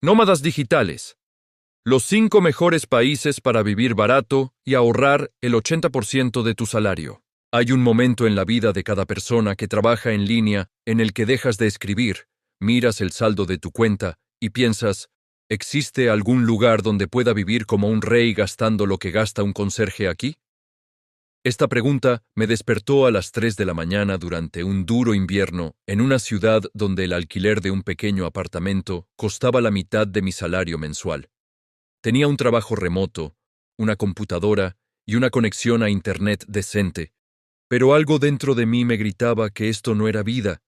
Nómadas digitales. Los 5 mejores países para vivir barato y ahorrar el 80% de tu salario. Hay un momento en la vida de cada persona que trabaja en línea en el que dejas de escribir, miras el saldo de tu cuenta y piensas, ¿existe algún lugar donde pueda vivir como un rey gastando lo que gasta un conserje aquí? Esta pregunta me despertó a las 3 de la mañana durante un duro invierno en una ciudad donde el alquiler de un pequeño apartamento costaba la mitad de mi salario mensual. Tenía un trabajo remoto, una computadora y una conexión a Internet decente, pero algo dentro de mí me gritaba que esto no era vida,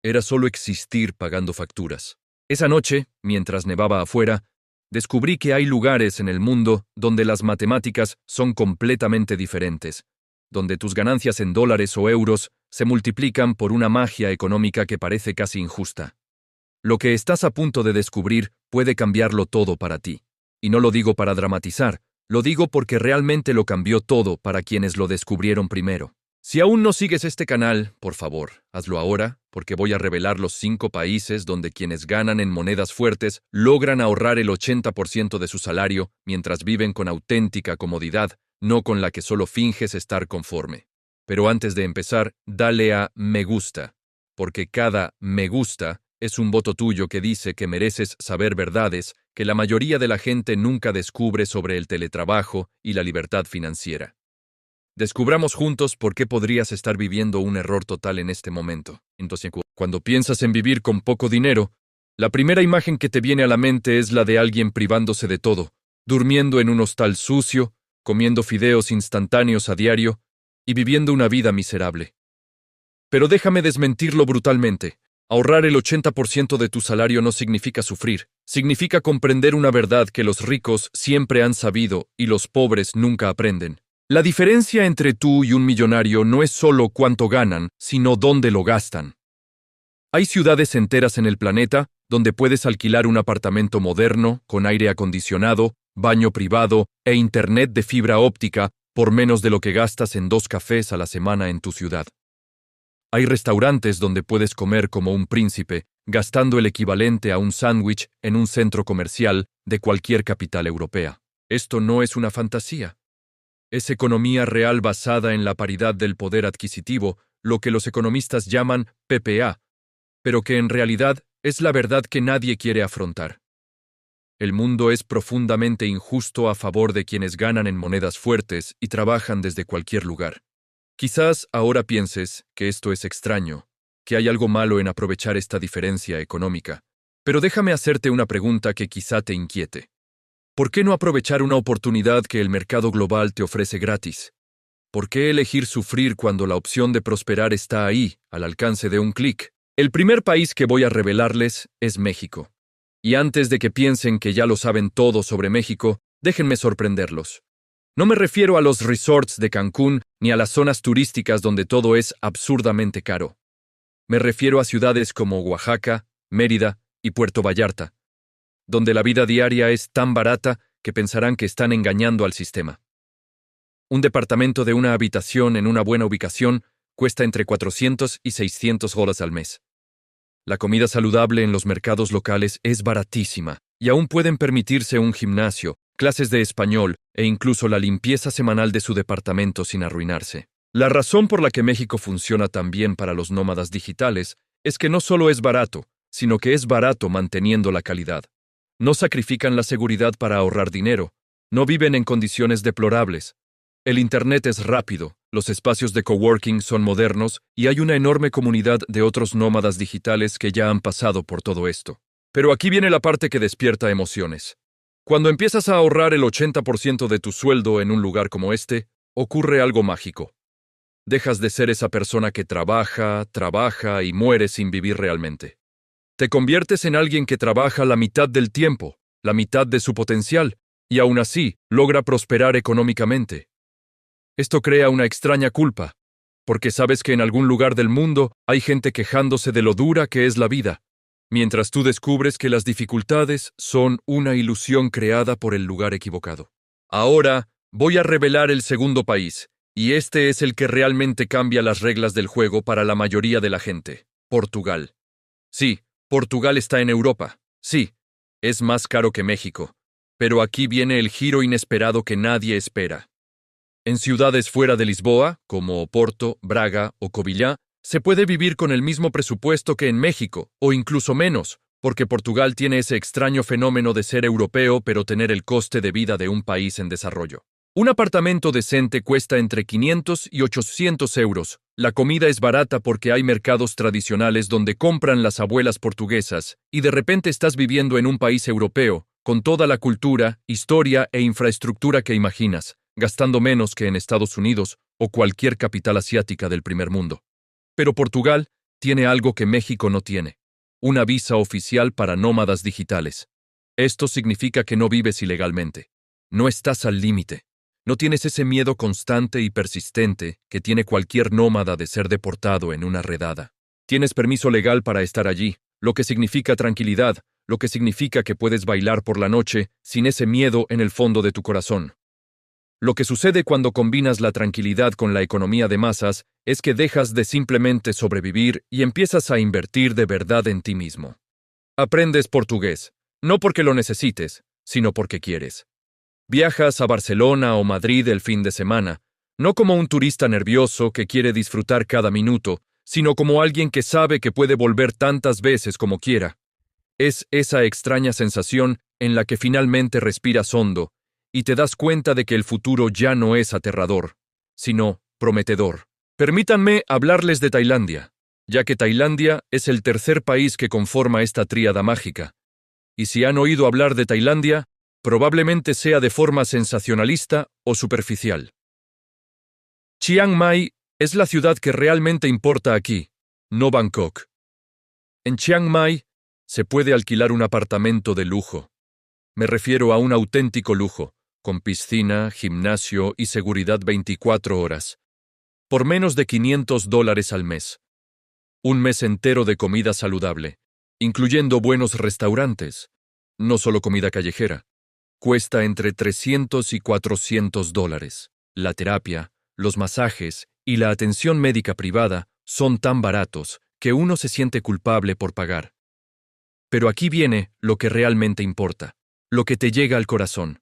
era solo existir pagando facturas. Esa noche, mientras nevaba afuera, descubrí que hay lugares en el mundo donde las matemáticas son completamente diferentes, donde tus ganancias en dólares o euros se multiplican por una magia económica que parece casi injusta. Lo que estás a punto de descubrir puede cambiarlo todo para ti. Y no lo digo para dramatizar, lo digo porque realmente lo cambió todo para quienes lo descubrieron primero. Si aún no sigues este canal, por favor, hazlo ahora, porque voy a revelar los 5 países donde quienes ganan en monedas fuertes logran ahorrar el 80% de su salario mientras viven con auténtica comodidad, no con la que solo finges estar conforme. Pero antes de empezar, dale a me gusta, porque cada me gusta es un voto tuyo que dice que mereces saber verdades que la mayoría de la gente nunca descubre sobre el teletrabajo y la libertad financiera. Descubramos juntos por qué podrías estar viviendo un error total en este momento. Entonces, cuando piensas en vivir con poco dinero, la primera imagen que te viene a la mente es la de alguien privándose de todo, durmiendo en un hostal sucio, comiendo fideos instantáneos a diario y viviendo una vida miserable. Pero déjame desmentirlo brutalmente. Ahorrar el 80% de tu salario no significa sufrir, significa comprender una verdad que los ricos siempre han sabido y los pobres nunca aprenden. La diferencia entre tú y un millonario no es solo cuánto ganan, sino dónde lo gastan. Hay ciudades enteras en el planeta donde puedes alquilar un apartamento moderno, con aire acondicionado, baño privado e internet de fibra óptica por menos de lo que gastas en 2 cafés a la semana en tu ciudad. Hay restaurantes donde puedes comer como un príncipe, gastando el equivalente a un sándwich en un centro comercial de cualquier capital europea. Esto no es una fantasía. Es economía real basada en la paridad del poder adquisitivo, lo que los economistas llaman PPA, pero que en realidad es la verdad que nadie quiere afrontar. El mundo es profundamente injusto a favor de quienes ganan en monedas fuertes y trabajan desde cualquier lugar. Quizás ahora pienses que esto es extraño, que hay algo malo en aprovechar esta diferencia económica, pero déjame hacerte una pregunta que quizá te inquiete. ¿Por qué no aprovechar una oportunidad que el mercado global te ofrece gratis? ¿Por qué elegir sufrir cuando la opción de prosperar está ahí, al alcance de un clic? El primer país que voy a revelarles es México. Y antes de que piensen que ya lo saben todo sobre México, déjenme sorprenderlos. No me refiero a los resorts de Cancún ni a las zonas turísticas donde todo es absurdamente caro. Me refiero a ciudades como Oaxaca, Mérida y Puerto Vallarta, donde la vida diaria es tan barata que pensarán que están engañando al sistema. Un departamento de una habitación en una buena ubicación cuesta entre 400 y 600 dólares al mes. La comida saludable en los mercados locales es baratísima y aún pueden permitirse un gimnasio, clases de español e incluso la limpieza semanal de su departamento sin arruinarse. La razón por la que México funciona tan bien para los nómadas digitales es que no solo es barato, sino que es barato manteniendo la calidad. No sacrifican la seguridad para ahorrar dinero, no viven en condiciones deplorables. El Internet es rápido, los espacios de coworking son modernos y hay una enorme comunidad de otros nómadas digitales que ya han pasado por todo esto. Pero aquí viene la parte que despierta emociones. Cuando empiezas a ahorrar el 80% de tu sueldo en un lugar como este, ocurre algo mágico. Dejas de ser esa persona que trabaja y muere sin vivir realmente. Te conviertes en alguien que trabaja la mitad del tiempo, la mitad de su potencial, y aún así logra prosperar económicamente. Esto crea una extraña culpa, porque sabes que en algún lugar del mundo hay gente quejándose de lo dura que es la vida, mientras tú descubres que las dificultades son una ilusión creada por el lugar equivocado. Ahora voy a revelar el segundo país, y este es el que realmente cambia las reglas del juego para la mayoría de la gente: Portugal. Sí, Portugal está en Europa. Sí, Es más caro que México, pero aquí viene el giro inesperado que nadie espera. En ciudades fuera de Lisboa, como Oporto, Braga o Covilhã, se puede vivir con el mismo presupuesto que en México, o incluso menos, porque Portugal tiene ese extraño fenómeno de ser europeo pero tener el coste de vida de un país en desarrollo. Un apartamento decente cuesta entre 500 y 800 euros. La comida es barata porque hay mercados tradicionales donde compran las abuelas portuguesas, y de repente estás viviendo en un país europeo, con toda la cultura, historia e infraestructura que imaginas, gastando menos que en Estados Unidos o cualquier capital asiática del primer mundo. Pero Portugal tiene algo que México no tiene: una visa oficial para nómadas digitales. Esto significa que no vives ilegalmente. No estás al límite. No tienes ese miedo constante y persistente que tiene cualquier nómada de ser deportado en una redada. Tienes permiso legal para estar allí, lo que significa tranquilidad, lo que significa que puedes bailar por la noche sin ese miedo en el fondo de tu corazón. Lo que sucede cuando combinas la tranquilidad con la economía de masas es que dejas de simplemente sobrevivir y empiezas a invertir de verdad en ti mismo. Aprendes portugués, no porque lo necesites, sino porque quieres. Viajas a Barcelona o Madrid el fin de semana, no como un turista nervioso que quiere disfrutar cada minuto, sino como alguien que sabe que puede volver tantas veces como quiera. Es esa extraña sensación en la que finalmente respiras hondo y te das cuenta de que el futuro ya no es aterrador, sino prometedor. Permítanme hablarles de Tailandia, ya que Tailandia es el tercer país que conforma esta tríada mágica. Y si han oído hablar de Tailandia, probablemente sea de forma sensacionalista o superficial. Chiang Mai es la ciudad que realmente importa aquí, no Bangkok. En Chiang Mai se puede alquilar un apartamento de lujo. Me refiero a un auténtico lujo, con piscina, gimnasio y seguridad 24 horas, por menos de $500 al mes. Un mes entero de comida saludable, incluyendo buenos restaurantes, no solo comida callejera. Cuesta entre $300 y $400. La terapia, los masajes y la atención médica privada son tan baratos que uno se siente culpable por pagar. Pero aquí viene lo que realmente importa, lo que te llega al corazón.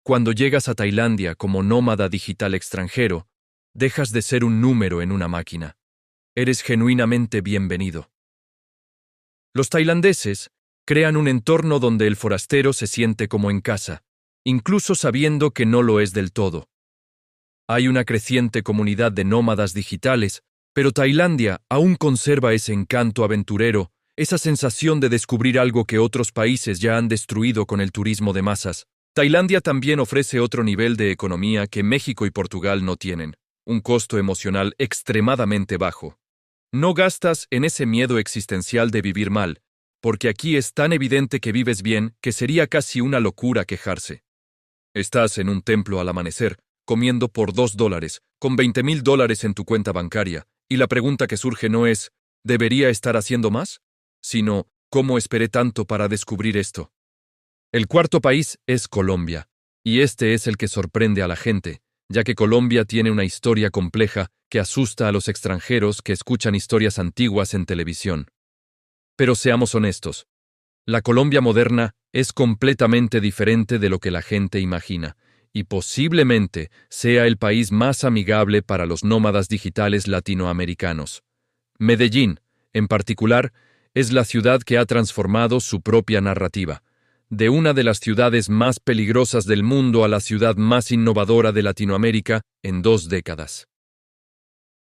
Cuando llegas a Tailandia como nómada digital extranjero, dejas de ser un número en una máquina. Eres genuinamente bienvenido. Los tailandeses crean un entorno donde el forastero se siente como en casa, incluso sabiendo que no lo es del todo. Hay una creciente comunidad de nómadas digitales, pero Tailandia aún conserva ese encanto aventurero, esa sensación de descubrir algo que otros países ya han destruido con el turismo de masas. Tailandia también ofrece otro nivel de economía que México y Portugal no tienen, un costo emocional extremadamente bajo. No gastas en ese miedo existencial de vivir mal, porque aquí es tan evidente que vives bien que sería casi una locura quejarse. Estás en un templo al amanecer, comiendo por $2, con $20,000 en tu cuenta bancaria, y la pregunta que surge no es, ¿debería estar haciendo más?, sino, ¿cómo esperé tanto para descubrir esto? El cuarto país es Colombia, y este es el que sorprende a la gente, ya que Colombia tiene una historia compleja que asusta a los extranjeros que escuchan historias antiguas en televisión. Pero seamos honestos, la Colombia moderna es completamente diferente de lo que la gente imagina, y posiblemente sea el país más amigable para los nómadas digitales latinoamericanos. Medellín, en particular, es la ciudad que ha transformado su propia narrativa, de una de las ciudades más peligrosas del mundo a la ciudad más innovadora de Latinoamérica en 2 décadas.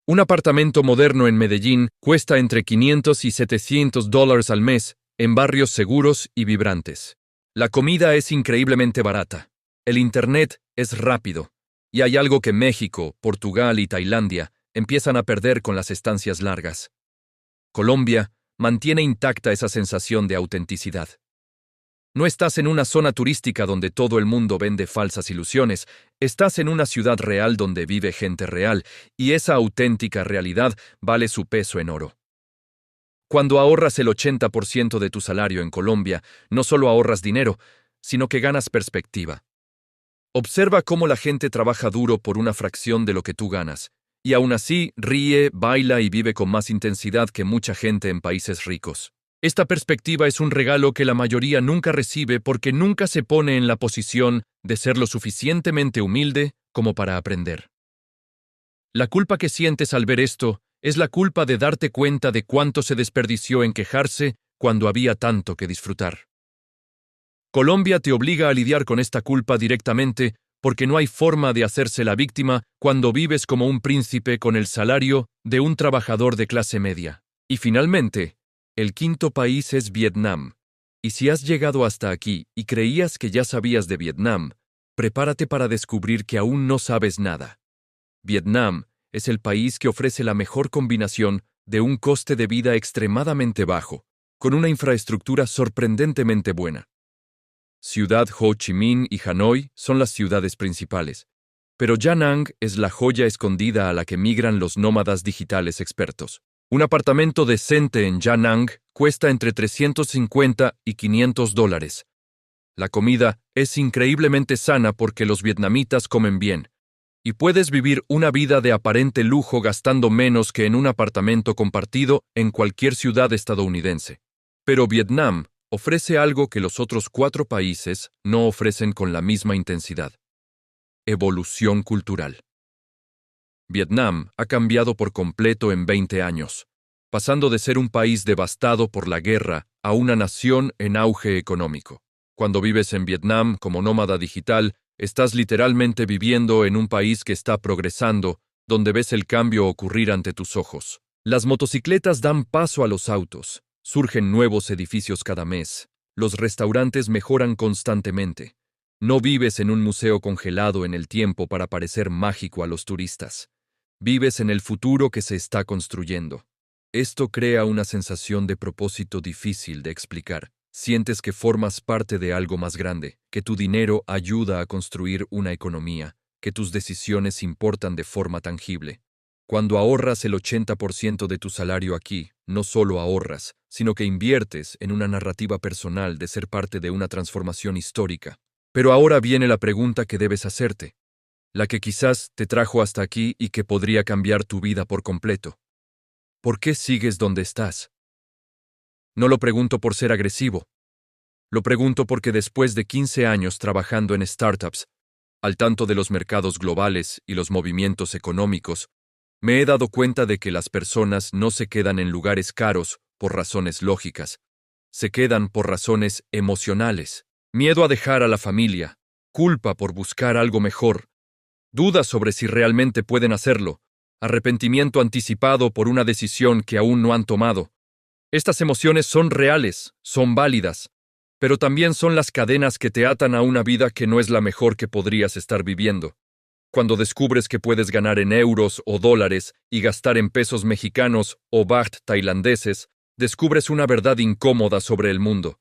Un apartamento moderno en Medellín cuesta entre $500 y $700 al mes, en barrios seguros y vibrantes. La comida es increíblemente barata. El internet es rápido. Y hay algo que México, Portugal y Tailandia empiezan a perder con las estancias largas. Colombia mantiene intacta esa sensación de autenticidad. No estás en una zona turística donde todo el mundo vende falsas ilusiones, estás en una ciudad real donde vive gente real, y esa auténtica realidad vale su peso en oro. Cuando ahorras el 80% de tu salario en Colombia, no solo ahorras dinero, sino que ganas perspectiva. Observa cómo la gente trabaja duro por una fracción de lo que tú ganas, y aún así ríe, baila y vive con más intensidad que mucha gente en países ricos. Esta perspectiva es un regalo que la mayoría nunca recibe porque nunca se pone en la posición de ser lo suficientemente humilde como para aprender. La culpa que sientes al ver esto es la culpa de darte cuenta de cuánto se desperdició en quejarse cuando había tanto que disfrutar. Colombia te obliga a lidiar con esta culpa directamente porque no hay forma de hacerse la víctima cuando vives como un príncipe con el salario de un trabajador de clase media. Y finalmente, el quinto país es Vietnam. Y si has llegado hasta aquí y creías que ya sabías de Vietnam, prepárate para descubrir que aún no sabes nada. Vietnam es el país que ofrece la mejor combinación de un coste de vida extremadamente bajo, con una infraestructura sorprendentemente buena. Ciudad Ho Chi Minh y Hanoi son las ciudades principales, pero Da Nang es la joya escondida a la que migran los nómadas digitales expertos. Un apartamento decente en Da Nang cuesta entre $350 y $500. La comida es increíblemente sana porque los vietnamitas comen bien, y puedes vivir una vida de aparente lujo gastando menos que en un apartamento compartido en cualquier ciudad estadounidense. Pero Vietnam ofrece algo que los otros 4 países no ofrecen con la misma intensidad: evolución cultural. Vietnam ha cambiado por completo en 20 años, pasando de ser un país devastado por la guerra a una nación en auge económico. Cuando vives en Vietnam como nómada digital, estás literalmente viviendo en un país que está progresando, donde ves el cambio ocurrir ante tus ojos. Las motocicletas dan paso a los autos, surgen nuevos edificios cada mes, los restaurantes mejoran constantemente. No vives en un museo congelado en el tiempo para parecer mágico a los turistas. Vives en el futuro que se está construyendo. Esto crea una sensación de propósito difícil de explicar. Sientes que formas parte de algo más grande, que tu dinero ayuda a construir una economía, que tus decisiones importan de forma tangible. Cuando ahorras el 80% de tu salario aquí, no solo ahorras, sino que inviertes en una narrativa personal de ser parte de una transformación histórica. Pero ahora viene la pregunta que debes hacerte, la que quizás te trajo hasta aquí y que podría cambiar tu vida por completo. ¿Por qué sigues donde estás? No lo pregunto por ser agresivo. Lo pregunto porque después de 15 años trabajando en startups, al tanto de los mercados globales y los movimientos económicos, me he dado cuenta de que las personas no se quedan en lugares caros por razones lógicas, se quedan por razones emocionales. Miedo a dejar a la familia, culpa por buscar algo mejor, dudas sobre si realmente pueden hacerlo, arrepentimiento anticipado por una decisión que aún no han tomado. Estas emociones son reales, son válidas, pero también son las cadenas que te atan a una vida que no es la mejor que podrías estar viviendo. Cuando descubres que puedes ganar en euros o dólares y gastar en pesos mexicanos o baht tailandeses, descubres una verdad incómoda sobre el mundo.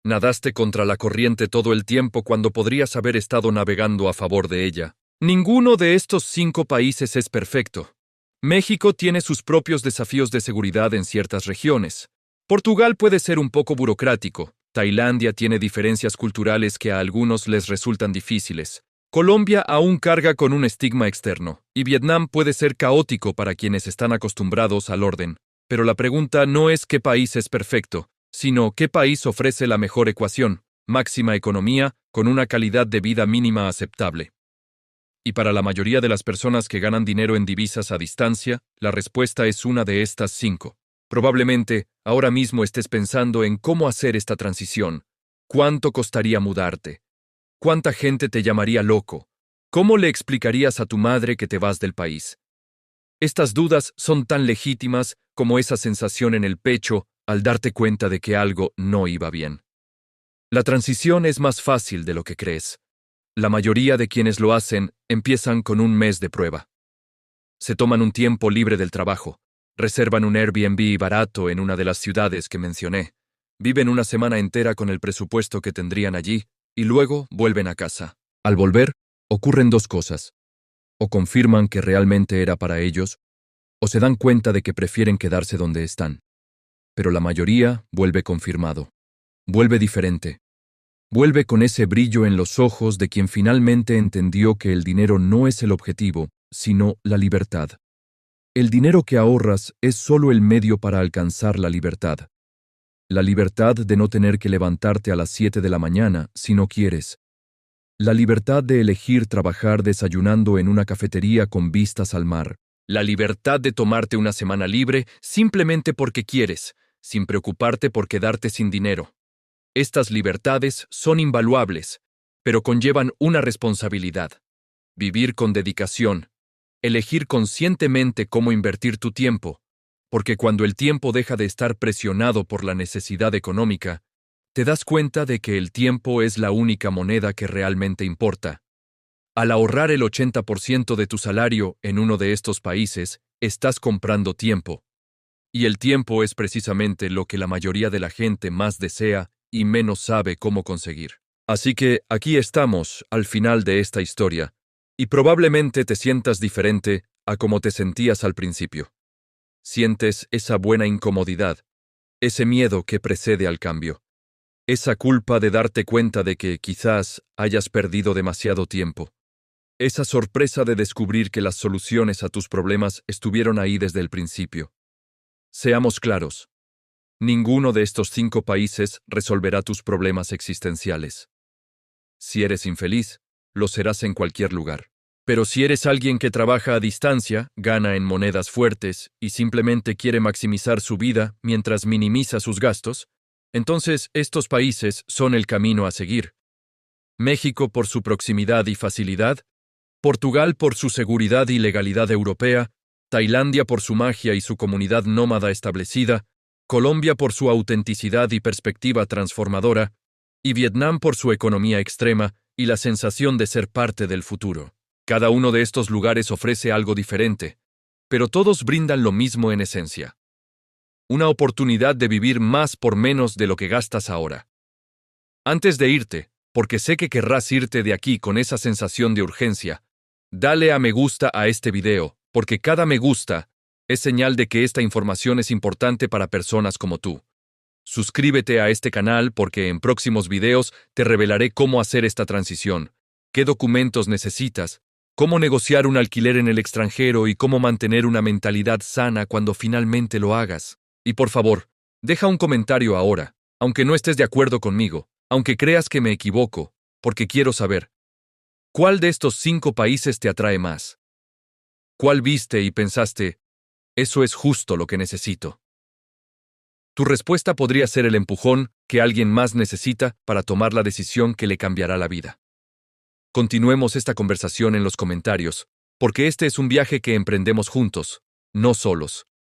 Nadaste contra la corriente todo el tiempo cuando podrías haber estado navegando a favor de ella. Ninguno de estos 5 países es perfecto. México tiene sus propios desafíos de seguridad en ciertas regiones. Portugal puede ser un poco burocrático. Tailandia tiene diferencias culturales que a algunos les resultan difíciles. Colombia aún carga con un estigma externo, y Vietnam puede ser caótico para quienes están acostumbrados al orden. Pero la pregunta no es qué país es perfecto, sino qué país ofrece la mejor ecuación, máxima economía, con una calidad de vida mínima aceptable. Y para la mayoría de las personas que ganan dinero en divisas a distancia, la respuesta es una de estas 5. Probablemente, ahora mismo estés pensando en cómo hacer esta transición. ¿Cuánto costaría mudarte? ¿Cuánta gente te llamaría loco? ¿Cómo le explicarías a tu madre que te vas del país? Estas dudas son tan legítimas como esa sensación en el pecho al darte cuenta de que algo no iba bien. La transición es más fácil de lo que crees. La mayoría de quienes lo hacen empiezan con un mes de prueba. Se toman un tiempo libre del trabajo, reservan un Airbnb barato en una de las ciudades que mencioné, viven una semana entera con el presupuesto que tendrían allí y luego vuelven a casa. Al volver, ocurren 2 cosas. O confirman que realmente era para ellos, o se dan cuenta de que prefieren quedarse donde están. Pero la mayoría vuelve confirmado. Vuelve diferente. Vuelve con ese brillo en los ojos de quien finalmente entendió que el dinero no es el objetivo, sino la libertad. El dinero que ahorras es solo el medio para alcanzar la libertad. La libertad de no tener que levantarte a las 7 de la mañana si no quieres. La libertad de elegir trabajar desayunando en una cafetería con vistas al mar. La libertad de tomarte una semana libre simplemente porque quieres, sin preocuparte por quedarte sin dinero. Estas libertades son invaluables, pero conllevan una responsabilidad. Vivir con dedicación. Elegir conscientemente cómo invertir tu tiempo, porque cuando el tiempo deja de estar presionado por la necesidad económica, te das cuenta de que el tiempo es la única moneda que realmente importa. Al ahorrar el 80% de tu salario en uno de estos países, estás comprando tiempo. Y el tiempo es precisamente lo que la mayoría de la gente más desea y menos sabe cómo conseguir. Así que aquí estamos, al final de esta historia, y probablemente te sientas diferente a como te sentías al principio. Sientes esa buena incomodidad, ese miedo que precede al cambio, esa culpa de darte cuenta de que quizás hayas perdido demasiado tiempo, esa sorpresa de descubrir que las soluciones a tus problemas estuvieron ahí desde el principio. Seamos claros, ninguno de estos 5 países resolverá tus problemas existenciales. Si eres infeliz, lo serás en cualquier lugar. Pero si eres alguien que trabaja a distancia, gana en monedas fuertes y simplemente quiere maximizar su vida mientras minimiza sus gastos, entonces estos países son el camino a seguir. México por su proximidad y facilidad, Portugal por su seguridad y legalidad europea, Tailandia por su magia y su comunidad nómada establecida, Colombia por su autenticidad y perspectiva transformadora, y Vietnam por su economía extrema y la sensación de ser parte del futuro. Cada uno de estos lugares ofrece algo diferente, pero todos brindan lo mismo en esencia. Una oportunidad de vivir más por menos de lo que gastas ahora. Antes de irte, porque sé que querrás irte de aquí con esa sensación de urgencia, dale a me gusta a este video, porque cada me gusta es señal de que esta información es importante para personas como tú. Suscríbete a este canal porque en próximos videos te revelaré cómo hacer esta transición, qué documentos necesitas, cómo negociar un alquiler en el extranjero y cómo mantener una mentalidad sana cuando finalmente lo hagas. Y por favor, deja un comentario ahora, aunque no estés de acuerdo conmigo, aunque creas que me equivoco, porque quiero saber, ¿cuál de estos 5 países te atrae más? ¿Cuál viste y pensaste, eso es justo lo que necesito? Tu respuesta podría ser el empujón que alguien más necesita para tomar la decisión que le cambiará la vida. Continuemos esta conversación en los comentarios, porque este es un viaje que emprendemos juntos, no solos.